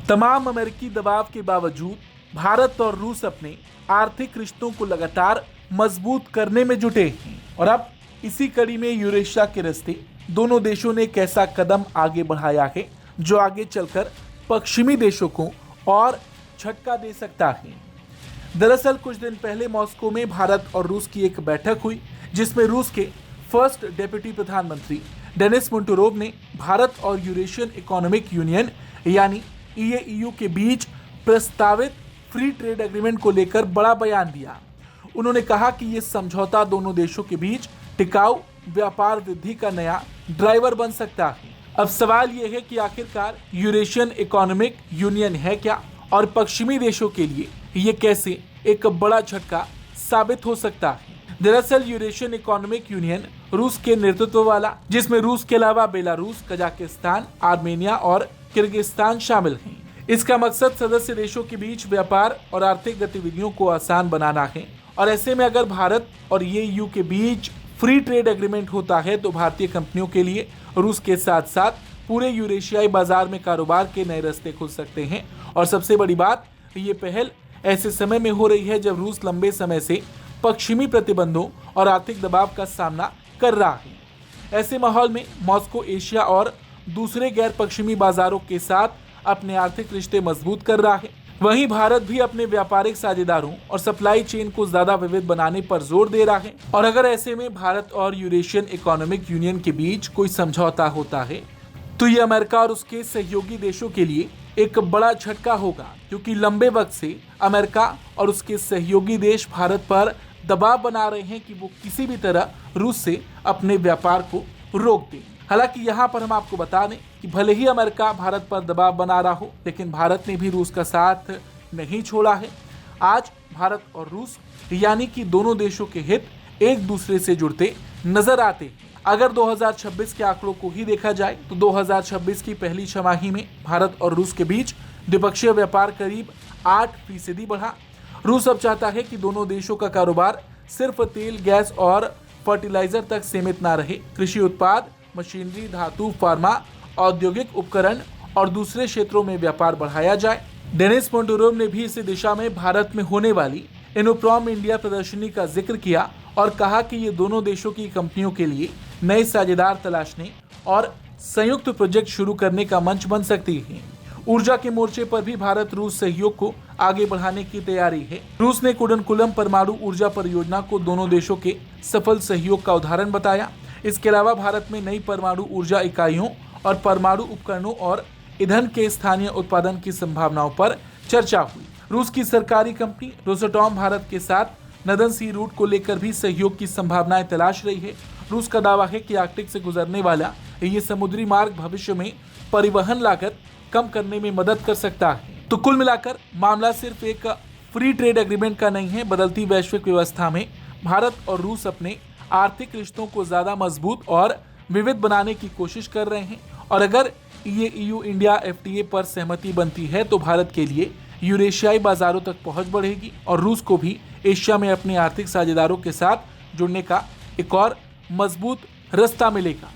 तमाम अमेरिकी दबाव के बावजूद भारत और रूस अपने आर्थिक रिश्तों को लगातार मजबूत करने में जुटे हैं और अब इसी कड़ी में यूरेशिया के रास्ते दोनों देशों ने एक ऐसा कदम आगे बढ़ाया है जो आगे चलकर पश्चिमी देशों को और झटका दे सकता है। दरअसल कुछ दिन पहले मॉस्को में भारत और रूस की एक बैठक हुई जिसमें रूस के फर्स्ट डेप्यूटी प्रधानमंत्री डेनिस मोंटोरोव ने भारत और यूरेशियन इकोनॉमिक यूनियन यानी ईएयू के बीच प्रस्तावित फ्री ट्रेड एग्रीमेंट को लेकर बड़ा बयान दिया। उन्होंने कहा कि यह समझौता दोनों देशों के बीच टिकाऊ व्यापार वृद्धि का नया ड्राइवर बन सकता है। अब सवाल यह है कि आखिरकार यूरेशियन इकोनॉमिक यूनियन है क्या और पश्चिमी देशों के लिए यह कैसे एक बड़ा झटका साबित हो सकता है। दरअसल यूरेशियन इकोनॉमिक यूनियन रूस के नेतृत्व वाला, जिसमें रूस के अलावा बेलारूस, कजाकिस्तान, आर्मेनिया और किर्गिस्तान शामिल हैं। इसका मकसद सदस्य देशों के बीच व्यापार और आर्थिक गतिविधियों को आसान बनाना है और ऐसे में अगर भारत और ईएयू के बीच फ्री ट्रेड एग्रीमेंट होता है तो भारतीय कंपनियों के लिए रूस के साथ साथ पूरे यूरेशियाई बाजार में कारोबार के नए रास्ते खुल सकते हैं। और सबसे बड़ी बात, ये पहल ऐसे समय में हो रही है जब रूस लंबे समय से पश्चिमी प्रतिबंधों और आर्थिक दबाव का सामना कर रहा है। ऐसे माहौल में मॉस्को एशिया और दूसरे गैर पश्चिमी बाजारों के साथ अपने आर्थिक रिश्ते मजबूत कर रहा है। वहीं भारत भी अपने व्यापारिक साझेदारों और सप्लाई चेन को ज्यादा विविध बनाने पर जोर दे रहा है। और अगर ऐसे में भारत और यूरेशियन इकोनॉमिक यूनियन के बीच कोई समझौता होता है तो ये अमेरिका और उसके सहयोगी देशों के लिए एक बड़ा झटका होगा, क्योंकि लंबे वक्त से अमेरिका और उसके सहयोगी देश भारत पर दबाव बना रहे हैं कि वो किसी भी तरह रूस से अपने व्यापार को रोक दें। हालांकि यहाँ पर हम आपको बता दें कि भले ही अमेरिका भारत पर दबाव बना रहा हो, लेकिन भारत ने भी रूस का साथ नहीं छोड़ा है। आज भारत और रूस यानी कि दोनों देशों के हित एक दूसरे से जुड़ते नजर आते हैं। अगर 2026 के आंकड़ों को ही देखा जाए तो 2026 की पहली छमाही में भारत और रूस के बीच द्विपक्षीय व्यापार करीब 8% बढ़ा। रूस अब चाहता है कि दोनों देशों का कारोबार सिर्फ तेल, गैस और फर्टिलाइजर तक सीमित ना रहे। कृषि उत्पाद, मशीनरी, धातु, फार्मा, औद्योगिक उपकरण और दूसरे क्षेत्रों में व्यापार बढ़ाया जाए। डेनिस मोंटोरोव ने भी इस दिशा में भारत में होने वाली इनोप्रॉम इंडिया प्रदर्शनी का जिक्र किया और कहा कि ये दोनों देशों की कंपनियों के लिए नए साझेदार तलाशने और संयुक्त प्रोजेक्ट शुरू करने का मंच बन सकती है। ऊर्जा के मोर्चे पर भी भारत रूस सहयोग को आगे बढ़ाने की तैयारी है। रूस ने कुडनकुलम परमाणु ऊर्जा परियोजना को दोनों देशों के सफल सहयोग का उदाहरण बताया। इसके अलावा भारत में नई परमाणु ऊर्जा इकाइयों और परमाणु उपकरणों और ईंधन के स्थानीय उत्पादन की संभावनाओं पर चर्चा हुई। रूस की सरकारी कंपनी रोसटॉम भारत के साथ नदन सी रूट को लेकर भी सहयोग की संभावनाएं तलाश रही है। रूस का दावा है कि आर्कटिक से गुजरने वाला ये समुद्री मार्ग भविष्य में परिवहन लागत कम करने में मदद कर सकता है। तो कुल मिलाकर मामला सिर्फ एक फ्री ट्रेड एग्रीमेंट का नहीं है। बदलती वैश्विक व्यवस्था में भारत और रूस अपने आर्थिक रिश्तों को ज्यादा मजबूत और विविध बनाने की कोशिश कर रहे हैं और अगर ईएयू इंडिया एफटीए पर सहमति बनती है तो भारत के लिए यूरेशियाई बाजारों तक पहुंच बढ़ेगी और रूस को भी एशिया में अपने आर्थिक साझेदारों के साथ जुड़ने का एक और मजबूत रास्ता मिलेगा।